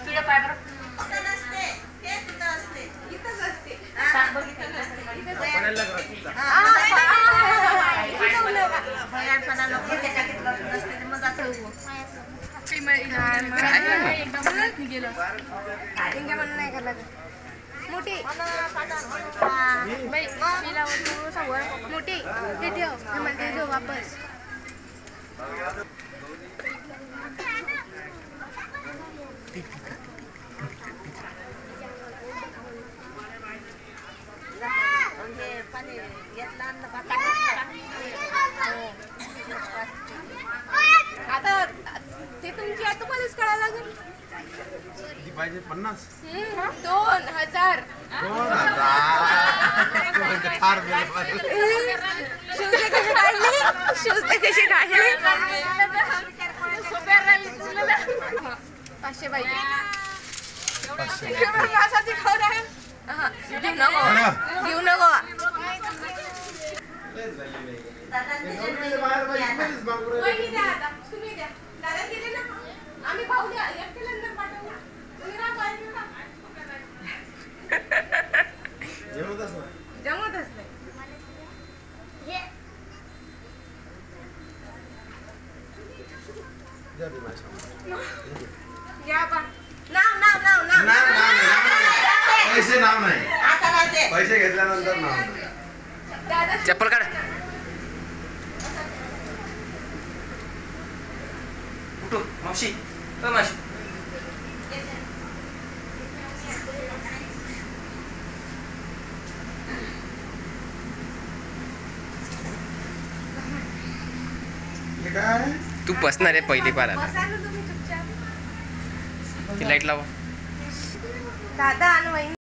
तुझ्या पाय बरं मोठी मोठी हे ठेव हे ठेव वापस आता ते तुमची आता तुम्हालाच कळायला लागेल पाहिजे 50 2000 शूज कशी काढली 500 पाहिजे घेऊ नको आम्ही भाऊ द्या एकट्याला पाठवू जमतच नाही पैसे नाव नाही पैसे घेतल्यानंतर नाव चप्पल काढ उठो मावशी मावशी तू बसणार आहे पहिली पार बसा ना तुम्ही चुपचाप ती लाईट लावा दादा आणि वहिनी